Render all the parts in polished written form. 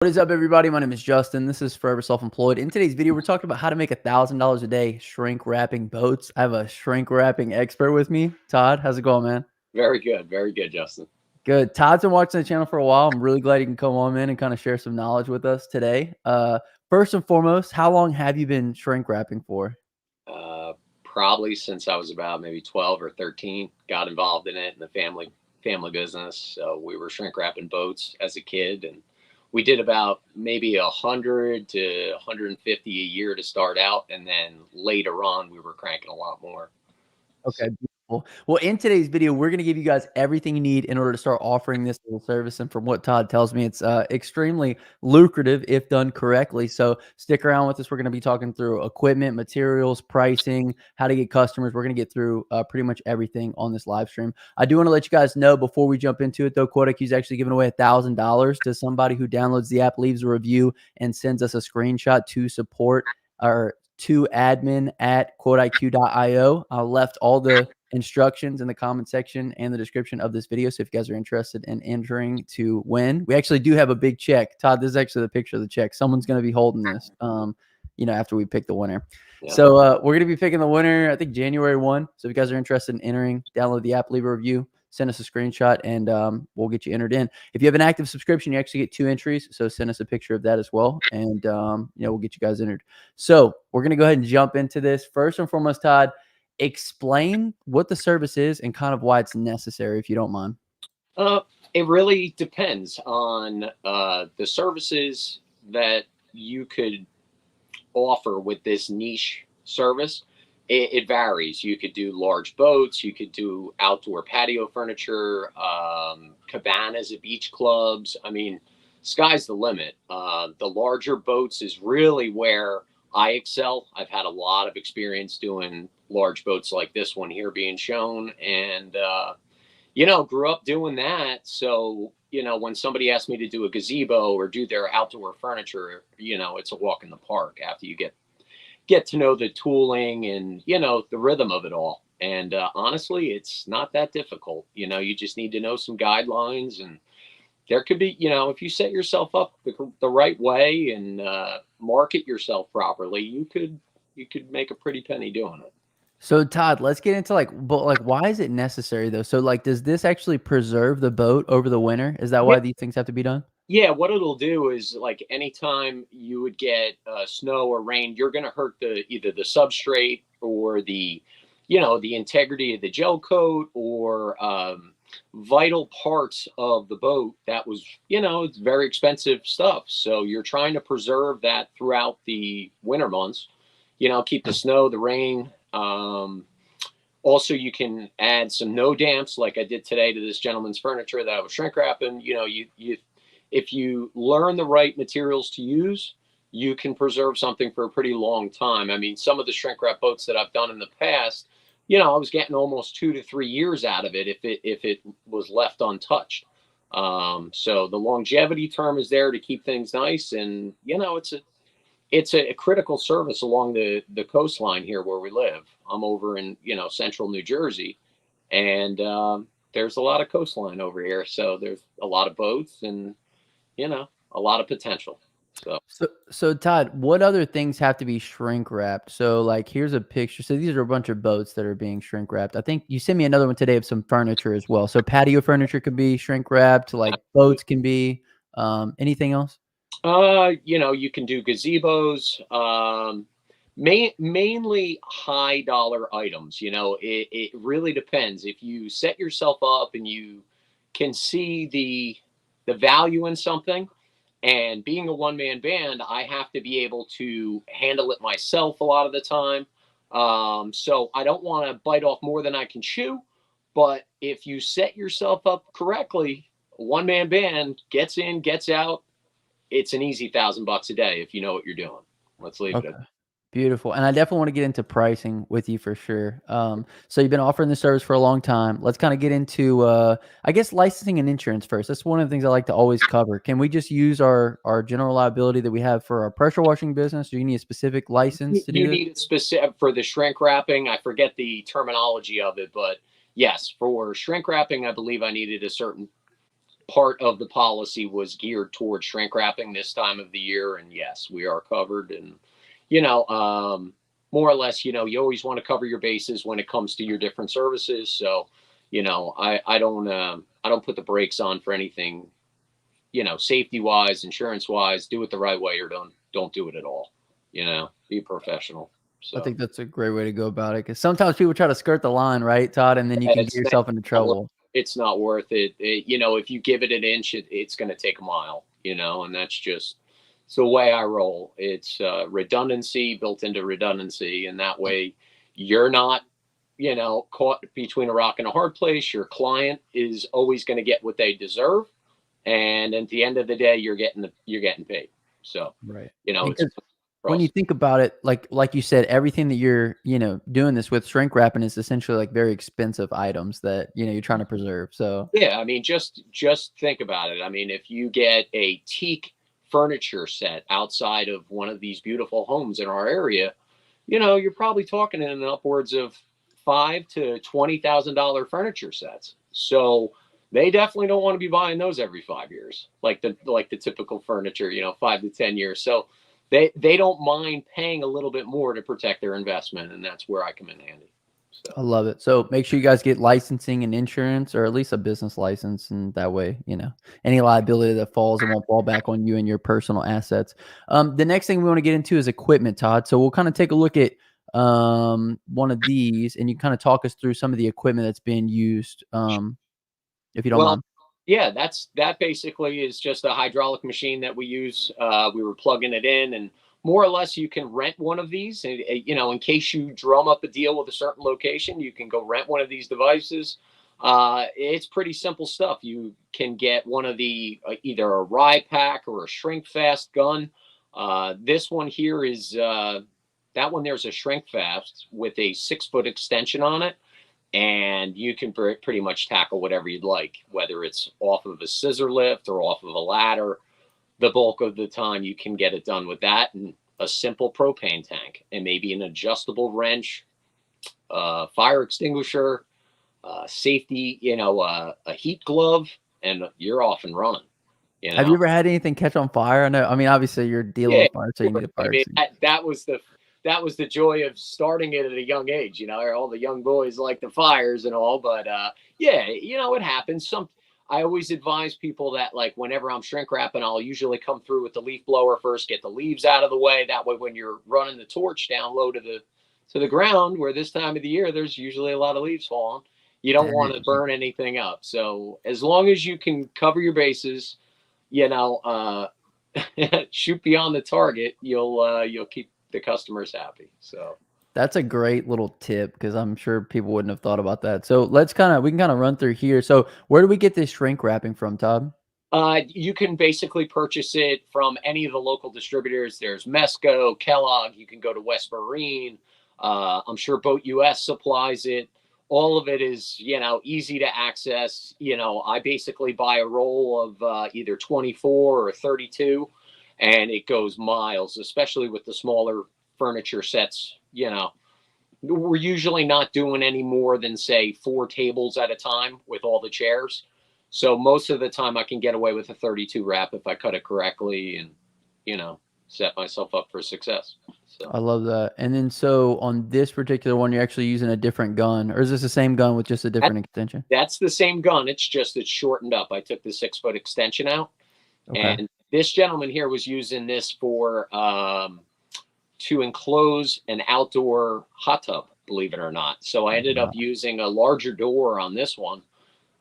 What is up, everybody? My name is Justin. This is Forever Self-Employed. In today's video, we're talking about how to make $1,000 a day shrink wrapping boats. I have a shrink wrapping expert with me. Todd, how's it going, man? Very good, Justin. Good. Todd's been watching the channel for a while. I'm really glad you can come on, man, and kind of share some knowledge with us today. First and foremost, how long have you been shrink wrapping for? Uh, Probably since I was about maybe 12 or 13, got involved in it in the family business. So we were shrink wrapping boats as a kid, and we did about maybe 100 to 150 a year to start out, and then later on we were cranking a lot more. So, Okay, beautiful. Well, in today's video, we're going to give you guys everything you need in order to start offering this little service. And from what Todd tells me, it's extremely lucrative if done correctly. So stick around with us. We're going to be talking through equipment, materials, pricing, how to get customers. We're going to get through pretty much everything on this live stream. I do want to let you guys know before we jump into it, though, Quote IQ is actually giving away $1,000 to somebody who downloads the app, leaves a review, and sends us a screenshot to support our to admin at quoteiq.io. I left all the instructions in the comment section and the description of this video. So if you guys are interested in entering to win, we actually do have a big check. Todd, this is actually the picture of the check. Someone's going to be holding this, after we pick the winner. yeah. So we're going to be picking the winner, I think January 1. So if you guys are interested in entering, download the app, leave a review, send us a screenshot, and we'll get you entered in. If you have an active subscription, you actually get 2 entries. So send us a picture of that as well. And, we'll get you guys entered. So we're going to go ahead and jump into this. First and foremost, Todd, explain what the service is and kind of why it's necessary, if you don't mind. It really depends on the services that you could offer with this niche service. It varies. You could do large boats, you could do outdoor patio furniture, cabanas at beach clubs. I mean, sky's the limit. The larger boats is really where I excel. I've had a lot of experience doing large boats like this one here being shown, and grew up doing that. So when somebody asks me to do a gazebo or do their outdoor furniture, it's a walk in the park after you get to know the tooling and the rhythm of it all. And honestly, it's not that difficult. You just need to know some guidelines, and there could be, if you set yourself up the right way and market yourself properly, you could make a pretty penny doing it. So Todd, let's get into why is it necessary though? So does this actually preserve the boat over the winter? Is that Yeah, why these things have to be done? yeah. What it'll do is, like, anytime you would get snow or rain, you're going to hurt either the substrate or the integrity of the gel coat, or vital parts of the boat that was, it's very expensive stuff. So you're trying to preserve that throughout the winter months, keep the snow, the rain. Also, you can add some no damps, like I did today to this gentleman's furniture that I was shrink wrapping. If you learn the right materials to use, you can preserve something for a pretty long time. I mean, some of the shrink wrap boats that I've done in the past, I was getting almost 2 to 3 years out of it if it was left untouched. So the longevity term is there to keep things nice, and it's a critical service along the coastline here where we live. I'm over in central New Jersey, and there's a lot of coastline over here, so there's a lot of boats and a lot of potential. So So Todd, what other things have to be shrink wrapped? So here's a picture. So these are a bunch of boats that are being shrink wrapped. I think you sent me another one today of some furniture as well. So patio furniture could be shrink wrapped, boats can be, anything else? you can do gazebos, mainly high dollar items. It really depends. If you set yourself up and you can see the value in something, and being a one man band, I have to be able to handle it myself a lot of the time. So I don't want to bite off more than I can chew. But if you set yourself up correctly, a one man band gets in, gets out. It's an easy $1,000 a day if you know what you're doing. Let's leave it Okay. at that. Beautiful. And I definitely want to get into pricing with you for sure. So you've been offering this service for a long time. Let's kind of get into, I guess, licensing and insurance first. That's one of the things I like to always cover. Can we just use our general liability that we have for our pressure washing business? Do you need a specific license to do You this? need it specific for the shrink wrapping. I forget the terminology of it, but yes, for shrink wrapping, I believe I needed a certain part of the policy was geared towards shrink wrapping this time of the year. And yes, we are covered. And, you know, more or less, you know, you always want to cover your bases when it comes to your different services. So, you know, I don't put the brakes on for anything, you know, safety wise, insurance wise. Do it the right way, or don't do it at all. You know, be professional. I So think that's a great way to go about it, because sometimes people try to skirt the line, right, Todd? And then you can get it's yourself into not worth, trouble. it's not worth it. You know, if you give it an inch, it's going to take a mile. You know, and that's just it's the way I roll. It's redundancy built into redundancy, and that way you're not, you know, caught between a rock and a hard place. Your client is always going to get what they deserve, and at the end of the day, you're getting paid. So, Right. you know, it's Because for when you us. think about it, like you said, everything that you're, doing this with, shrink wrapping is essentially like very expensive items that, you're trying to preserve. So Yeah, I mean, just think about it. I mean, if you get a teak furniture set outside of one of these beautiful homes in our area, you know, you're probably talking in upwards of $5,000 to $20,000 furniture sets. So they definitely don't want to be buying those every 5 years, like the typical furniture, you know, 5 to 10 years. So they don't mind paying a little bit more to protect their investment, and that's where I come in handy. I So love it. So make sure you guys get licensing and insurance, or at least a business license, and that way, any liability that falls, it won't fall back on you and your personal assets. The next thing we want to get into is equipment, Todd. So we'll kind of take a look at one of these, and you kind of talk us through some of the equipment that's being used, if you don't well, mind. yeah, that basically is just a hydraulic machine that we use. We were plugging it in, and more or less, you can rent one of these. And you know, in case you drum up a deal with a certain location, you can go rent one of these devices. It's pretty simple stuff. You can get one of the either a rye pack or a shrink fast gun. This one here is that one. There's a shrink fast with a 6 foot extension on it, and you can pretty much tackle whatever you'd like, whether it's off of a scissor lift or off of a ladder. The bulk of the time, you can get it done with that and a simple propane tank, and maybe an adjustable wrench, fire extinguisher, safety, you know, a heat glove, and you're off and running. You Have you know, ever had anything catch on fire? I mean, obviously you're dealing yeah, with fire, so of you need course. a I fire mean, extinguisher. that was the joy of starting it at a young age. You know, all the young boys like the fires and all, but yeah, you know, it happens. I always advise people that, like, whenever I'm shrink wrapping, I'll usually come through with the leaf blower first, get the leaves out of the way. That way, when you're running the torch down low to the ground, where this time of the year there's usually a lot of leaves falling, you don't want to Dang. burn anything up. So as long as you can cover your bases, you know, shoot beyond the target, you'll keep the customers happy. So That's a great little tip, because I'm sure people wouldn't have thought about that. So we can kind of run through here. So where do we get this shrink wrapping from, Todd? you can basically purchase it from any of the local distributors. There's Mesco, Kellogg. You can go to West Marine. I'm sure Boat US supplies it. All of it is, you know, easy to access. You know, I basically buy a roll of either 24 or 32, and it goes miles, especially with the smaller furniture sets. You know, we're usually not doing any more than, say, 4 tables at a time with all the chairs. So most of the time I can get away with a 32 wrap if I cut it correctly and, you know, set myself up for success. So I love that. And then so on this particular one, you're actually using a different gun, or is this the same gun with just a that, different extension? that's the same gun. It's shortened up. I took the 6 foot extension out, Okay. and this gentleman here was using this for to enclose an outdoor hot tub, believe it or not. So I ended up Wow. using a larger door on this one,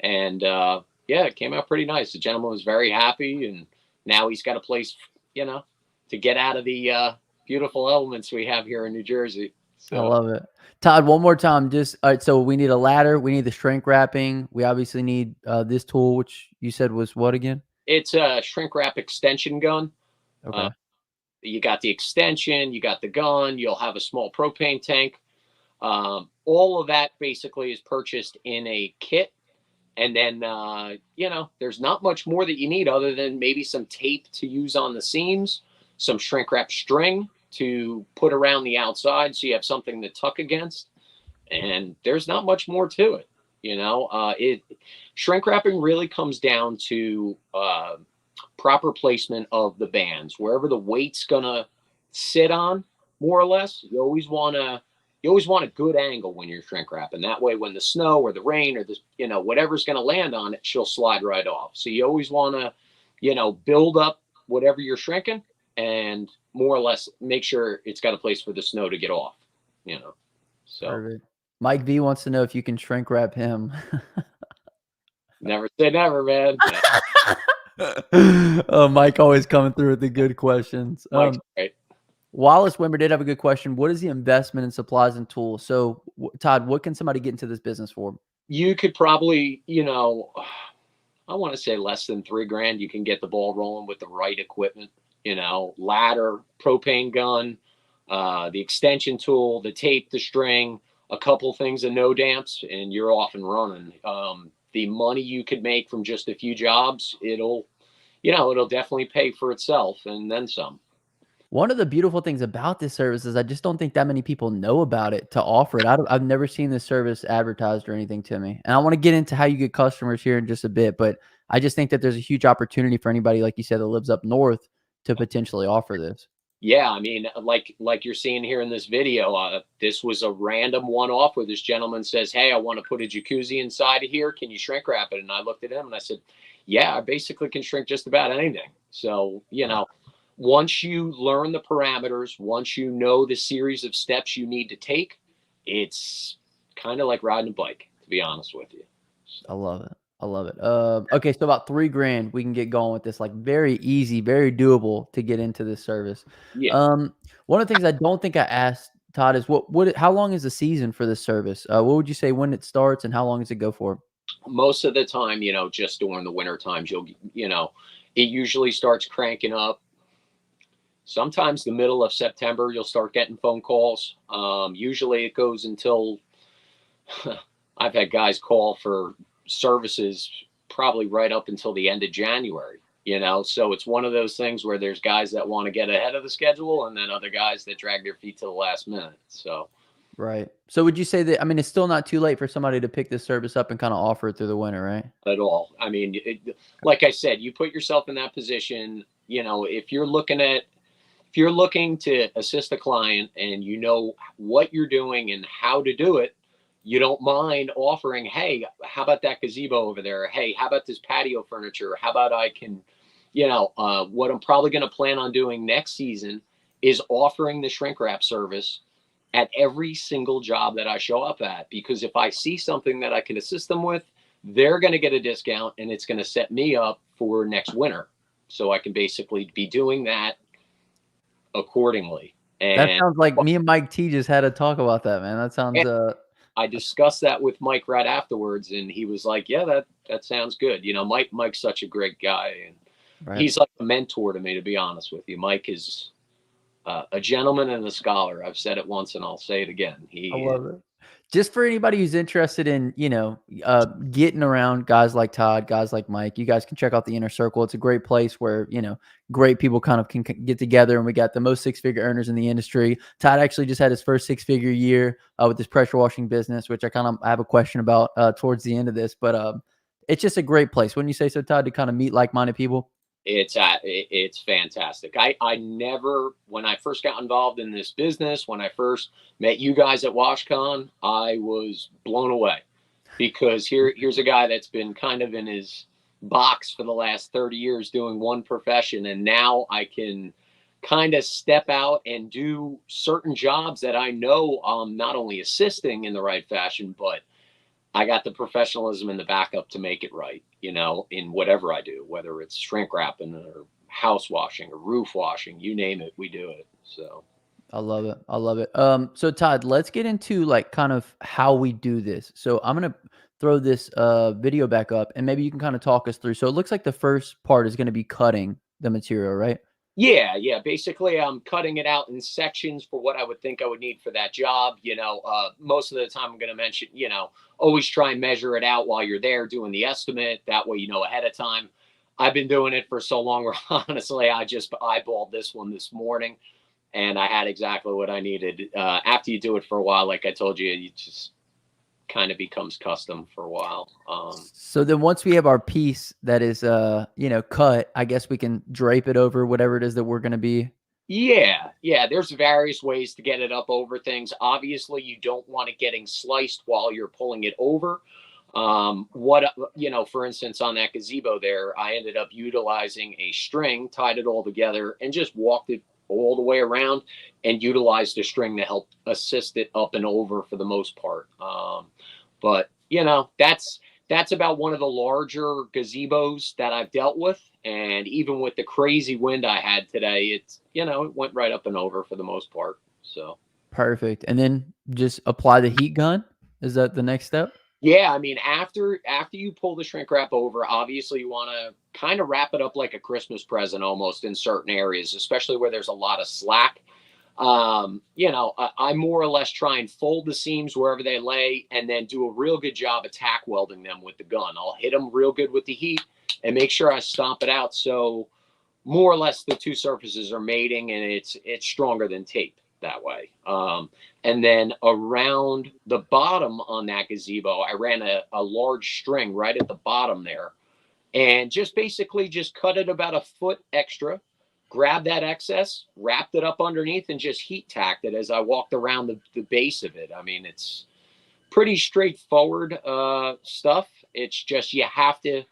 and yeah, it came out pretty nice. The gentleman was very happy, and now he's got a place, you know, to get out of the beautiful elements we have here in New Jersey. I So love it. Todd, one more time. Just all right. So we need a ladder. We need the shrink wrapping. We obviously need this tool, which you said was what again? it's a shrink wrap extension gun. Uh, Okay. you got the extension, you got the gun, you'll have a small propane tank. All of that basically is purchased in a kit. And then, you know, there's not much more that you need other than maybe some tape to use on the seams, some shrink wrap string to put around the outside so you have something to tuck against. And there's not much more to it. You know, it shrink wrapping really comes down to proper placement of the bands. Wherever the weight's gonna sit on, more or less, you always want a good angle when you're shrink wrapping. That way, when the snow or the rain or the whatever's gonna land on it, she'll slide right off. So you always want to, build up whatever you're shrinking and more or less make sure it's got a place for the snow to get off. You know, so Perfect. Mike V wants to know if you can shrink wrap him. never say never, man. Oh, Mike always coming through with the good questions. Mike's right. Wallace Wimber did have a good question. What is the investment in supplies and tools? So, Todd, what can somebody get into this business for? You could probably, I want to say less than 3 grand. You can get the ball rolling with the right equipment. Ladder, propane gun, the extension tool, the tape, the string, a couple things of no damps, and you're off and running. The money you could make from just a few jobs, it'll definitely pay for itself and then some. One of the beautiful things about this service is I just don't think that many people know about it to offer it. I've never seen this service advertised or anything to me. And I want to get into how you get customers here in just a bit, but I just think that there's a huge opportunity for anybody, like you said, that lives up north to potentially offer this. Yeah, I mean, like you're seeing here in this video, this was a random one-off where this gentleman says, "Hey, I want to put a jacuzzi inside of here. Can you shrink wrap it?" And I looked at him and I said, "Yeah, I basically can shrink just about anything." So, once you learn the parameters, once you know the series of steps you need to take, it's kind of like riding a bike, to be honest with you. I love it. I love it. Okay, so about 3 grand, we can get going with this. Like very easy, very doable to get into this service. Yeah, Um, One of the things I don't think I asked Todd is how long is the season for this service? What would you say when it starts and how long does it go for? most of the time, just during the winter times, it usually starts cranking up. Sometimes the middle of September, you'll start getting phone calls. Usually it goes until I've had guys call for services probably right up until the end of January. So it's one of those things where there's guys that want to get ahead of the schedule and then other guys that drag their feet to the last minute. So, Right. So would you say that, I mean, it's still not too late for somebody to pick this service up and kind of offer it through the winter, right? at all. I mean, like I said, you put yourself in that position. If you're looking to assist a client and you know what you're doing and how to do it, you don't mind offering, "Hey, how about that gazebo over there? Hey, how about this patio furniture? How about I can, what I'm probably going to plan on doing next season is offering the shrink wrap service at every single job that I show up at. Because if I see something that I can assist them with, they're going to get a discount and it's going to set me up for next winter. So I can basically be doing that accordingly. That And sounds like me and Mike T just had a talk about that, man. That sounds, I discussed that with Mike right afterwards, and he was like, "Yeah, that sounds good." Mike's such a great guy, and right. he's like a mentor to me, to be honest with you. Mike is a gentleman and a scholar. I've said it once, and I'll say it again. I He love it. Just for anybody who's interested in, getting around guys like Todd, guys like Mike, you guys can check out the Inner Circle. It's a great place where, great people kind of can get together, and we got the most six-figure earners in the industry. Todd actually just had his first six-figure year with his pressure washing business, which I have a question about towards the end of this. But it's just a great place. Wouldn't you say so, Todd, to kind of meet like-minded people? it's fantastic. I never, when I first got involved in this business, when I first met you guys at WashCon, I was blown away because here's a guy that's been kind of in his box for the last 30 years doing one profession, and now I can kind of step out and do certain jobs that I know I'm not only assisting in the right fashion, but I got the professionalism and the backup to make it right, in whatever I do, whether it's shrink wrapping or house washing or roof washing, you name it, we do it. So, I love it. I love it. So Todd, let's get into like kind of how we do this. So I'm gonna throw this video back up, and maybe you can kind of talk us through. So it looks like the first part is gonna be cutting the material, right? yeah. Basically, I'm cutting it out in sections for what I would think I would need for that job. Most of the time, I'm going to mention, always try and measure it out while you're there doing the estimate. That way, ahead of time. I've been doing it for so long, where honestly, I just eyeballed this one this morning and I had exactly what I needed. After you do it for a while, like I told you, you just kind of becomes custom for a while. So then once we have our piece that is, you know, cut, I guess we can drape it over whatever it is that we're going to be. Yeah, yeah, there's various ways to get it up over things. Obviously, you don't want it getting sliced while you're pulling it over. For instance, on that gazebo there, I ended up utilizing a string, tied it all together, and just walked it all the way around and utilized a string to help assist it up and over for the most part. But that's about one of the larger gazebos that I've dealt with. And even with the crazy wind I had today, it went right up and over for the most part. So, Perfect. And then just apply the heat gun. Is that the next step? yeah, I mean, after you pull the shrink wrap over, obviously you want to kind of wrap it up like a Christmas present almost in certain areas, especially where there's a lot of slack. I more or less try and fold the seams wherever they lay and then do a real good job of tack welding them with the gun. I'll hit them real good with the heat and make sure I stomp it out. So more or less the two surfaces are mating and it's stronger than tape that way. And then around the bottom on that gazebo, I ran a large string right at the bottom there and just basically just cut it about a foot extra, grabbed that excess, wrapped it up underneath, and just heat tacked it as I walked around the base of it. I mean, it's pretty straightforward stuff. It's just you have to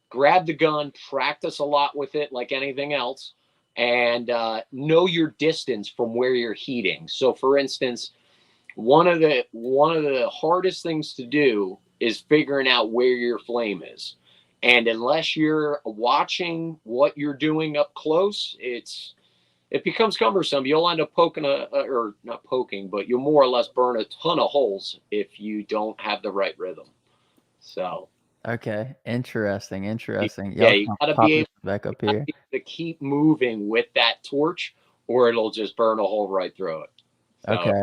grab the gun, practice a lot with it like anything else, and know your distance from where you're heating. So, for instance, one of the hardest things to do is figuring out where your flame is. And unless you're watching what you're doing up close, it becomes cumbersome. You'll end up or not poking, but you'll more or less burn a ton of holes if you don't have the right rhythm. So Okay. Interesting. Interesting. yeah, Y'all pop this back up here. to keep moving with that torch, or it'll just burn a hole right through it. So Okay.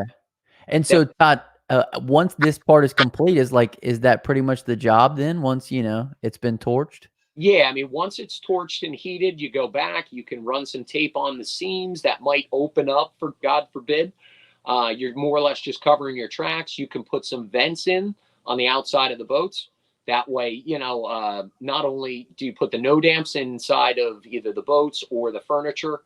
And so Todd, once this part is complete, is that pretty much the job then once, you know, it's been torched? yeah, I mean, once it's torched and heated, you go back, you can run some tape on the seams that might open up for God forbid. You're more or less just covering your tracks. You can put some vents in on the outside of the boats. That way, not only do you put the no damps inside of either the boats or the furniture,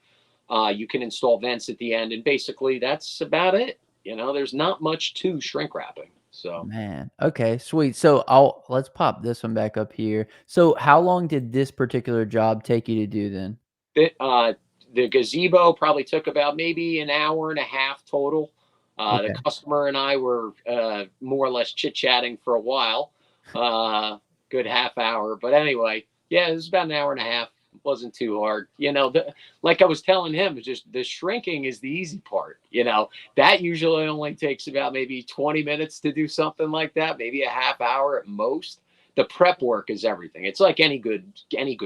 you can install vents at the end. And basically, that's about it. There's not much to shrink wrapping. So, Man. Okay, sweet. So let's pop this one back up here. So how long did this particular job take you to do then? it, uh, the gazebo probably took about maybe an hour and a half total. The Okay. customer and I were more or less chit chatting for a while, good half hour. But anyway, yeah, it was about an hour and a half. It wasn't too hard. Like I was telling him, just the shrinking is the easy part. That usually only takes about maybe 20 minutes to do something like that, maybe a half hour at most. The prep work is everything. It's like any good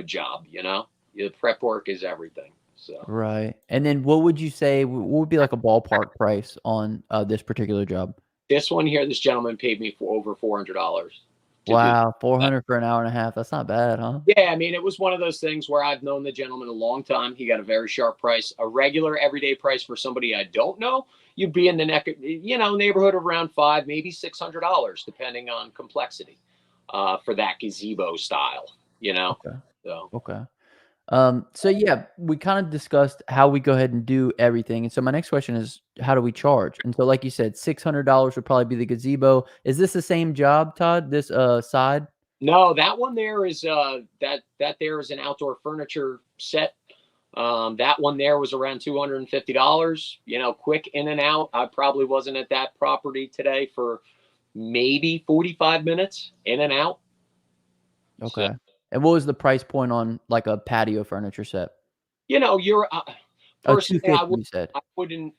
job. The prep work is everything. So Right. And then what would you say what would be like a ballpark price on this particular job? this one here, this gentleman paid me for over $400 to do Wow, that. 400 for an hour and a half. That's not bad, huh? Yeah, I mean, it was one of those things where I've known the gentleman a long time. He got a very sharp price. A regular everyday price for somebody I don't know, you'd be in the neighborhood of around five, maybe $600, depending on complexity, for that gazebo style. Okay. So Okay. So yeah, we kind of discussed how we go ahead and do everything. And so my next question is, how do we charge? And so, like you said, $600 would probably be the gazebo. Is this the same job, Todd? This side? no, that one there is that there is an outdoor furniture set. That one there was around $250. Quick in and out. I probably wasn't at that property today for maybe 45 minutes in and out. So, Okay. And what was the price point on like a patio furniture set? you're Oh, personally, 250 you said. I wouldn't,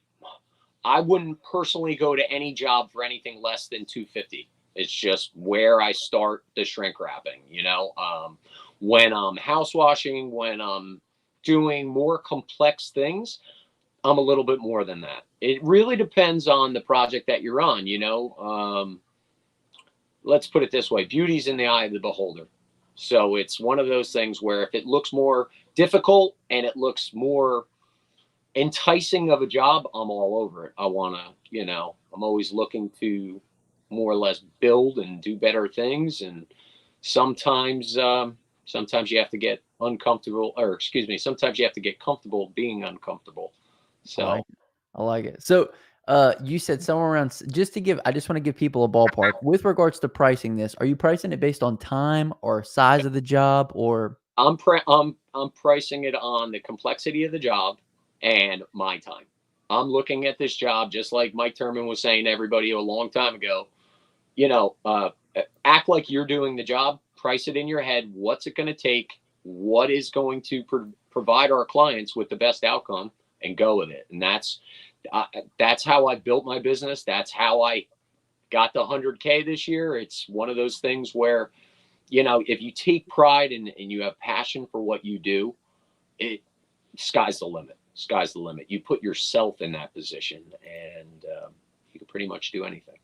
I wouldn't personally go to any job for anything less than 250. It's just where I start the shrink wrapping. When I'm house washing, when I'm doing more complex things, I'm a little bit more than that. It really depends on the project that you're on. Let's put it this way: beauty's in the eye of the beholder. So it's one of those things where if it looks more difficult and it looks more enticing of a job, I'm all over it. I'm always looking to more or less build and do better things. And sometimes, sometimes you have to get uncomfortable, or excuse me, sometimes you have to get comfortable being uncomfortable. I So like it. I like it. So, you said somewhere around just to give I just wanna give people a ballpark. With regards to pricing this, are you pricing it based on time or size of the job or I'm pricing it on the complexity of the job and my time. I'm looking at this job just like Mike Turman was saying to everybody a long time ago. You know, act like you're doing the job. Price it in your head. What's it going to take? What is going to provide our clients with the best outcome, and go with it. And that's how I built my business. That's how I got the 100K this year. It's one of those things where, if you take pride and you have passion for what you do, it sky's the limit. Sky's the limit. You put yourself in that position, and you can pretty much do anything.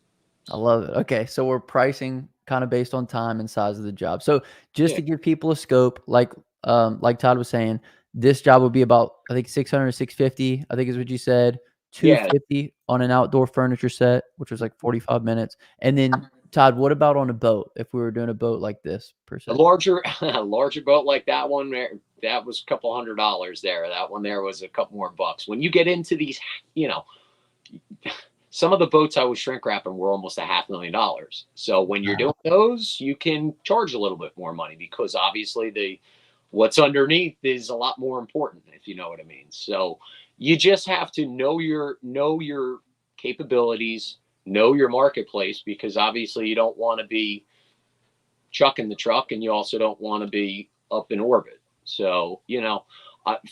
I love it. Okay, so we're pricing kind of based on time and size of the job. So just Yeah, to give people a scope, like Todd was saying, this job would be about I think 600 to 650, I think is what you said. yeah. 250 on an outdoor furniture set, which was like 45 minutes. And then Todd, what about on a boat? If we were doing a boat like this per A se? larger a larger boat like that one there, that was a couple $100 there. That one there was a couple more bucks. When you get into these, you know, some of the boats I was shrink wrapping were almost $500,000. So when you're doing Wow. those, you can charge a little bit more money because obviously the what's underneath is a lot more important, if you know what I mean. So you just have to know your capabilities, know your marketplace, because obviously you don't want to be chucking the truck, and you also don't want to be up in orbit. So,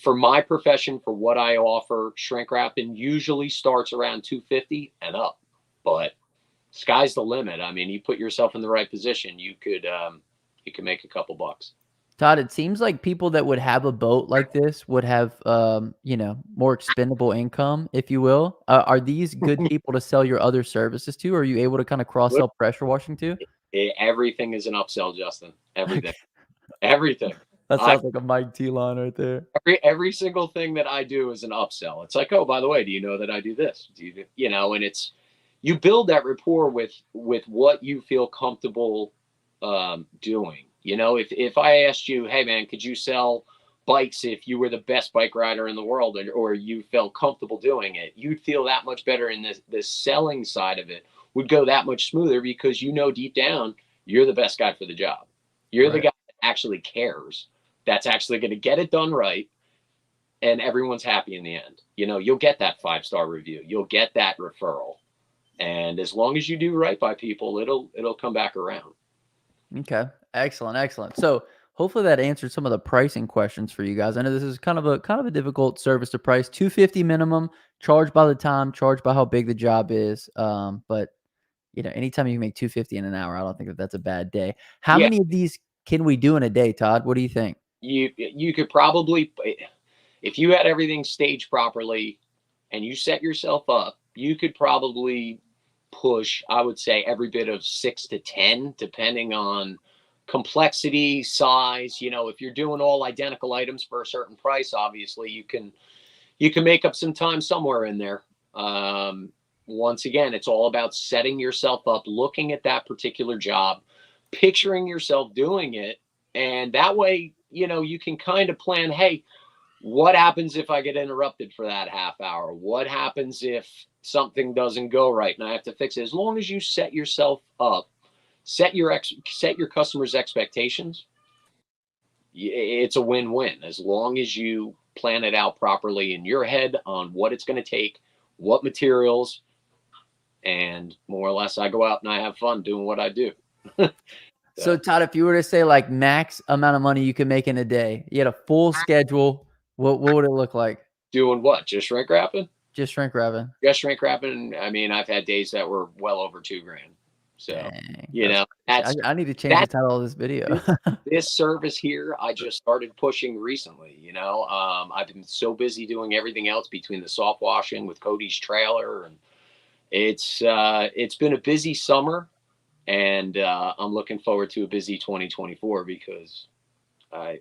for my profession, for what I offer, shrink wrapping usually starts around 250 and up. But sky's the limit. I mean, you put yourself in the right position, you could make a couple bucks. Todd, it seems like people that would have a boat like this would have, more expendable income, if you will. Are these good people to sell your other services to? Are you able to kind of cross-sell pressure washing to? Everything is an upsell, Justin. Everything, everything. That I sounds like a Mike T line right there. every single thing that I do is an upsell. It's like, oh, by the way, do you know that I do this? And it's you build that rapport with what you feel comfortable doing. If I asked you, hey man, could you sell bikes if you were the best bike rider in the world, or you felt comfortable doing it, you'd feel that much better, and this selling side of it would go that much smoother because deep down you're the best guy for the job. You're the Right. guy that actually cares, that's actually going to get it done right, and everyone's happy in the end. You'll get that 5-star review, you'll get that referral, and as long as you do right by people, it'll come back around. Okay. Excellent, excellent. So, hopefully that answered some of the pricing questions for you guys. I know this is kind of a difficult service to price. 250 minimum, charged by the time, charged by how big the job is. But anytime you can make 250 in an hour, I don't think that that's a bad day. How Yeah, many of these can we do in a day, Todd? What do you think? you could probably, if you had everything staged properly and you set yourself up, you could probably push, I would say, every bit of 6 to 10, depending on complexity, size. If you're doing all identical items for a certain price, obviously you can make up some time somewhere in there. Um, Once again, it's all about setting yourself up, looking at that particular job, picturing yourself doing it, and that way, you can kind of plan. Hey, what happens if I get interrupted for that half hour? What happens if something doesn't go right and I have to fix it? As long as you set yourself up, set your customers' expectations, it's a win-win. As long as you plan it out properly in your head on what it's going to take, what materials, and more or less, I go out and I have fun doing what I do. So, So, Todd, if you were to say like max amount of money you could make in a day, you had a full schedule, what would it look like? doing what? Just shrink wrapping? Just shrink wrapping. Just shrink wrapping. I mean, I've had days that were well over 2 grand. So, Dang, you that's know, crazy. I need to change the that's title of this video. this service here. I just started pushing recently. I've been so busy doing everything else between the soft washing with Cody's trailer, and it's been a busy summer, and I'm looking forward to a busy 2024 because I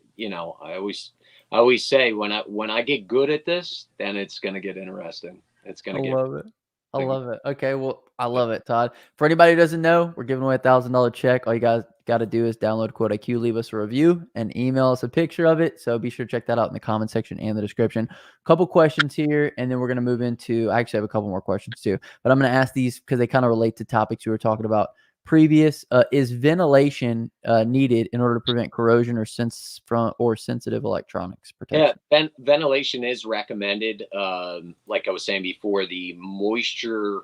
always say when I get good at this, then it's gonna get interesting. It's I gonna get love it. I love it. Okay, well, I love it, Todd. For anybody who doesn't know, we're giving away $1,000 check. All you guys got to do is download Quote IQ, leave us a review, and email us a picture of it. So be sure to check that out in the comment section and the description. Couple questions here, and then we're going to move into. I actually have a couple more questions too, but I'm going to ask these because they kind of relate to topics we were talking about previous. Is ventilation needed in order to prevent corrosion or sensitive electronics Yeah, protection? ventilation is recommended. Like I was saying before, the moisture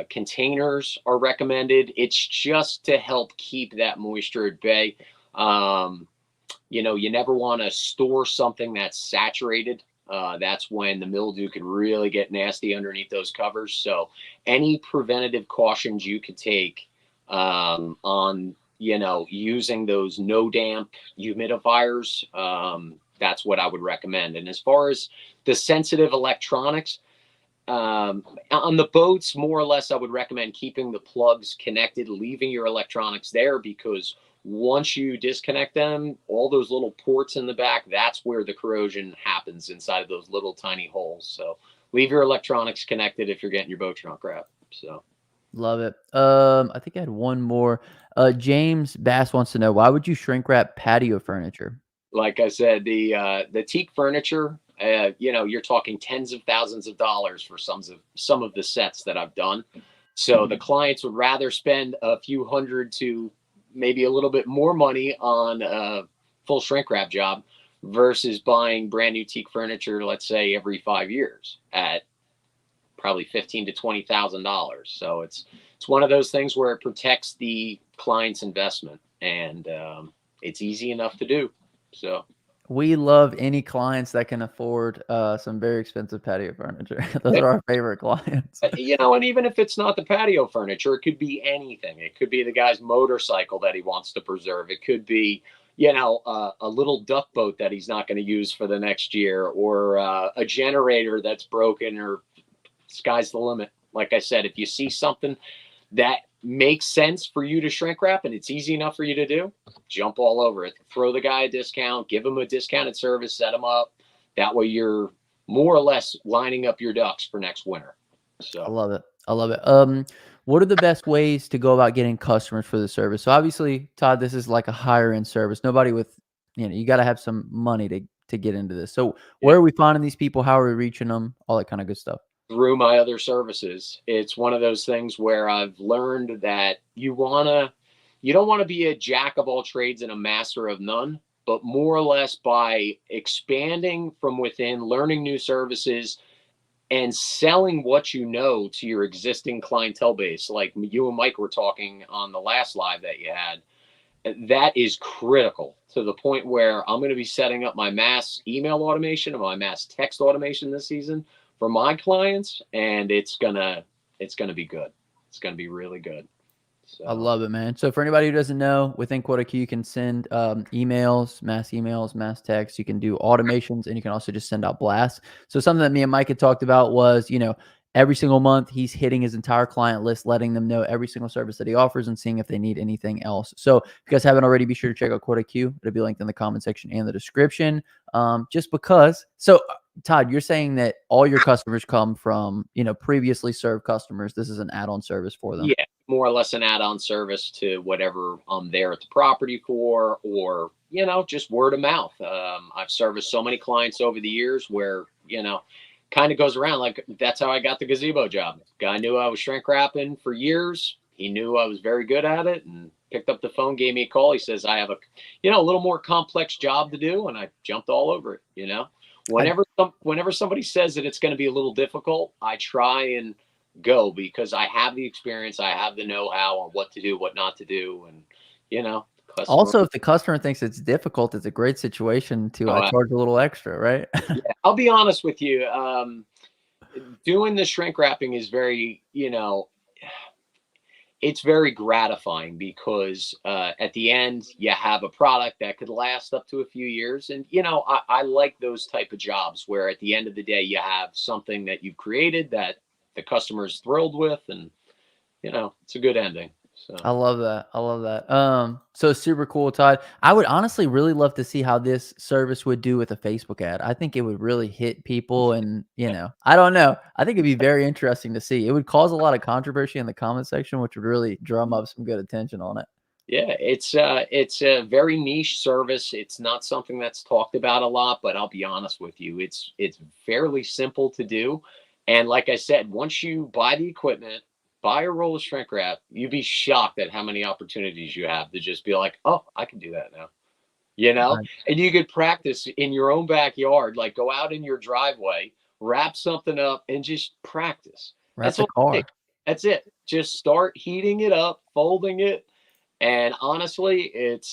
containers are recommended. It's just to help keep that moisture at bay. Um, you never want to store something that's saturated. That's when the mildew can really get nasty underneath those covers. So, any preventative cautions you could take on, using those no damp humidifiers, that's what I would recommend. And as far as the sensitive electronics, on the boats, more or less, I would recommend keeping the plugs connected, leaving your electronics there, because once you disconnect them, all those little ports in the back, that's where the corrosion happens, inside of those little tiny holes. So leave your electronics connected if you're getting your boat trunk wrapped. So, Love it. I think I had one more. James Bass wants to know, why would you shrink wrap patio furniture? like I said, the teak furniture, you're talking tens of thousands of dollars for some of the sets that I've done. So the clients would rather spend a few hundred to maybe a little bit more money on a full shrink wrap job versus buying brand new teak furniture, let's say every 5 years at probably $15,000 to $20,000. So it's one of those things where it protects the client's investment, and it's easy enough to do. So, We love any clients that can afford some very expensive patio furniture. Those yeah, are our favorite clients. and even if it's not the patio furniture, it could be anything. It could be the guy's motorcycle that he wants to preserve. It could be, a little duck boat that he's not going to use for the next year, or a generator that's broken, or sky's the limit. Like I said, if you see something that makes sense for you to shrink wrap and it's easy enough for you to do, jump all over it. Throw the guy a discount, give him a discounted service, set him up. That way you're more or less lining up your ducks for next winter. I So, love it. I love it. What are the best ways to go about getting customers for the service? So obviously, Todd, this is like a higher end service. Nobody with, you got to have some money to get into this. So yeah, where are we finding these people? How are we reaching them? All that kind of good stuff. through my other services, it's one of those things where I've learned that you don't want to be a jack of all trades and a master of none, but more or less by expanding from within, learning new services, and selling what you know to your existing clientele base. Like you and Mike were talking on the last live that you had, that is critical, to the point where I'm going to be setting up my mass email automation and my mass text automation this season for my clients, and it's gonna be good. It's gonna be really good. I So, love it, man. So for anybody who doesn't know, within QuotaQ, you can send emails, mass texts. You can do automations, and you can also just send out blasts. So something that me and Mike had talked about was, every single month he's hitting his entire client list, letting them know every single service that he offers and seeing if they need anything else. So if you guys haven't already, be sure to check out QuotaQ. It'll be linked in the comment section and the description. Just because. So Todd, you're saying that all your customers come from, previously served customers. This is an add-on service for them. yeah, more or less an add-on service to whatever I'm there at the property for, or just word of mouth. I've serviced so many clients over the years where kind of goes around. Like, that's how I got the gazebo job. Guy knew I was shrink wrapping for years. He knew I was very good at it, and picked up the phone, gave me a call. He says, I have a little more complex job to do, and I jumped all over it. I Whenever somebody says that it's going to be a little difficult, I try and go, because I have the experience, I have the know-how on what to do, what not to do, and customer. Also, if the customer thinks it's difficult, it's a great situation to Oh, charge a little extra, right? yeah, I'll be honest with you. Doing the shrink wrapping is it's very gratifying, because at the end you have a product that could last up to a few years, and I like those type of jobs where at the end of the day you have something that you've created that the customer is thrilled with, and it's a good ending. So I love that. I love that. So super cool, Todd. I would honestly really love to see how this service would do with a Facebook ad. I think it would really hit people and, I don't know. I think it'd be very interesting to see. It would cause a lot of controversy in the comment section, which would really drum up some good attention on it. yeah, it's a very niche service. It's not something that's talked about a lot, but I'll be honest with you, it's fairly simple to do. And like I said, once you buy the equipment, buy a roll of shrink wrap, you'd be shocked at how many opportunities you have to just be like, oh, I can do that now. You know, Right. and you could practice in your own backyard, like go out in your driveway, wrap something up, and just practice. Wrap That's the all it car. takes. That's it. Just start heating it up, folding it, and honestly, it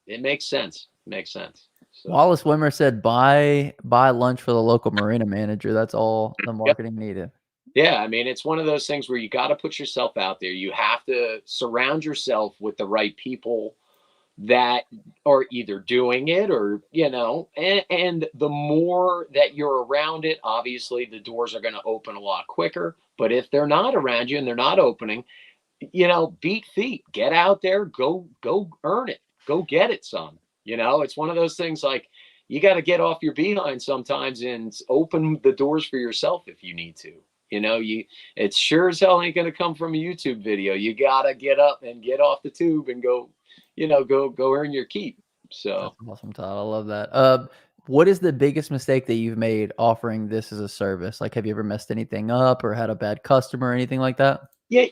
makes sense. It makes sense. So Wallace Wimmer said, buy lunch for the local marina manager. That's all the yep. marketing needed. Yeah, I mean, it's one of those things where you got to put yourself out there. You have to surround yourself with the right people that are either doing it or, and the more that you're around it, obviously the doors are going to open a lot quicker. But if they're not around you and they're not opening, beat feet, get out there, go earn it, go get it, son. It's one of those things like you got to get off your behind sometimes and open the doors for yourself if you need to. You it's sure as hell ain't going to come from a YouTube video. You got to get up and get off the tube and go, go earn your keep. That's So awesome, Todd. I love that. What is the biggest mistake that you've made offering this as a service? Like, have you ever messed anything up or had a bad customer or anything like that? yeah,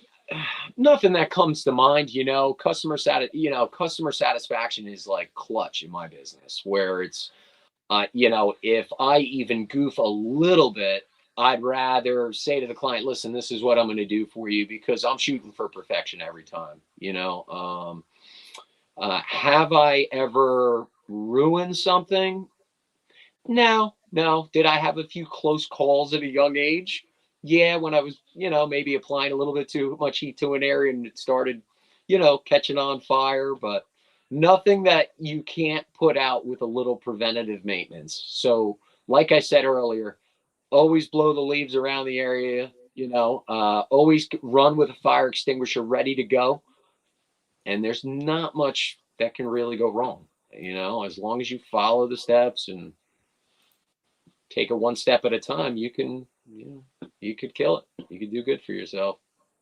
nothing that comes to mind. Customer satisfaction is like clutch in my business, where it's if I even goof a little bit, I'd rather say to the client, listen, this is what I'm going to do for you because I'm shooting for perfection every time. Have I ever ruined something? No, no. Did I have a few close calls at a young age? Yeah, when I was, maybe applying a little bit too much heat to an area and it started, catching on fire, but nothing that you can't put out with a little preventative maintenance. So, like I said earlier, always blow the leaves around the area, always run with a fire extinguisher ready to go. And there's not much that can really go wrong, as long as you follow the steps and take it one step at a time, you could kill it. You could do good for yourself.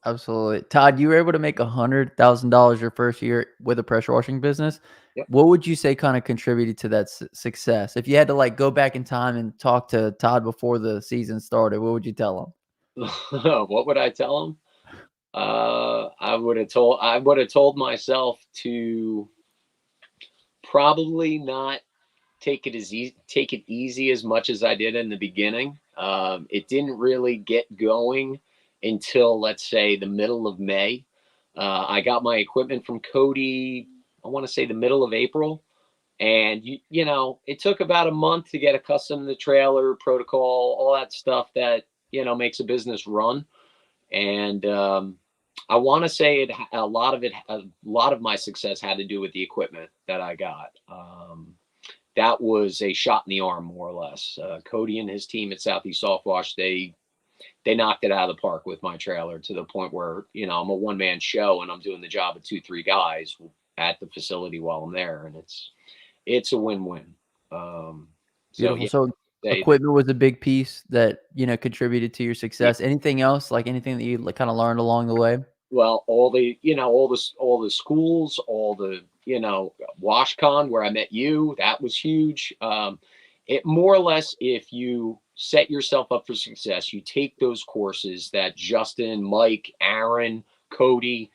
Absolutely. Todd, you were able to make $100,000 your first year with a pressure washing business. Yep. What would you say kind of contributed to that success? If you had to like go back in time and talk to Todd before the season started, what would you tell him? What would I tell him? I would have told myself to probably not take it easy as much as I did in the beginning. It didn't really get going until, let's say, the middle of May. I got my equipment from Cody, I want to say the middle of April. And it took about a month to get accustomed to the trailer protocol, all that stuff that makes a business run. And I want to say a lot of my success had to do with the equipment that I got. That was a shot in the arm, more or less. Cody and his team at Southeast Soft Wash, they knocked it out of the park with my trailer to the point where I'm a one man show and I'm doing the job of 2-3 guys at the facility while I'm there, and it's a win win. So Beautiful. yeah, So say that. equipment was a big piece that, contributed to your Yeah, success. Anything else, like anything that you like, kind of learned along the way? well, all the schools, all the WashCon where I met you, that was huge. It more or less, if you set yourself up for success, you take those courses that Justin, Mike, Aaron, Cody,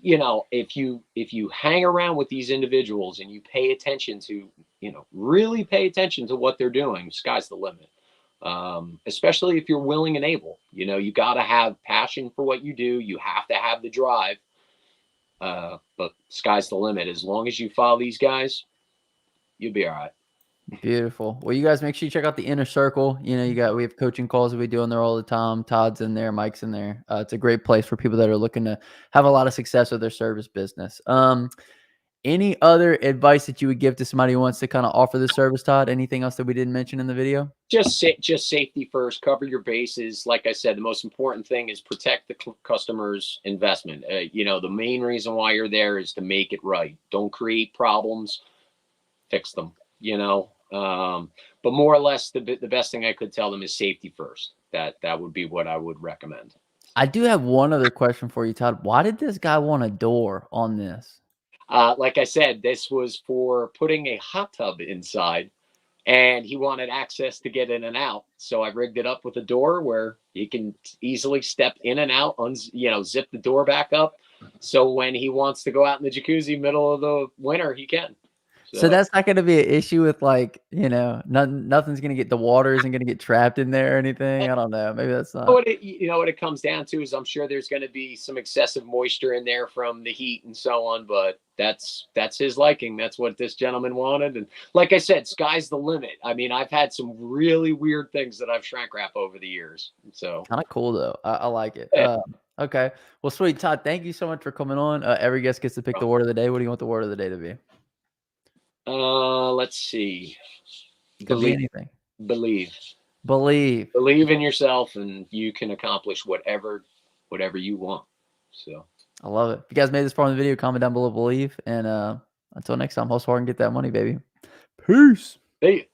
if you hang around with these individuals and you pay attention to, really pay attention to what they're doing, sky's the limit. Especially if you're willing and able. You got to have passion for what you do. You have to have the drive. But sky's the limit. As long as you follow these guys, you'll be all right. Beautiful. Well, you guys make sure you check out the inner circle. We have coaching calls that we do in there all the time. Todd's in there, Mike's in there. It's a great place for people that are looking to have a lot of success with their service business. Any other advice that you would give to somebody who wants to kind of offer this service, Todd? Anything else that we didn't mention in the video? Just safety first. Cover your bases. Like I said, the most important thing is protect the customer's investment. You know, the main reason why you're there is to make it right. Don't create problems. Fix them. You know, but more or less, the best thing I could tell them is safety first. That would be what I would recommend. I do have one other question for you, Todd. Why did this guy want a door on this? Like I said, this was for putting a hot tub inside, and he wanted access to get in and out. So I rigged it up with a door where he can easily step in and out, zip the door back up. So when he wants to go out in the jacuzzi middle of the winter, he can. So So that's not going to be an issue with like, nothing's going to get, the water isn't going to get trapped in there or anything. I don't know. Maybe that's not. what it comes down to is I'm sure there's going to be some excessive moisture in there from the heat and so on, but that's his liking. That's what this gentleman wanted. And like I said, sky's the limit. I mean, I've had some really weird things that I've shrink wrap over the years. So Kind of cool though. I like it. yeah. Okay. Well, sweet, Todd. Thank you so much for coming on. Every guest gets to pick the word of the day. What do you want the word of the day to be? Let's see. It could be anything. Believe. Believe In yourself, and you can accomplish whatever you want. So I love it. If you guys made this far in the video, comment down below believe. And until next time, hustle hard and get that money, baby. Peace. hey.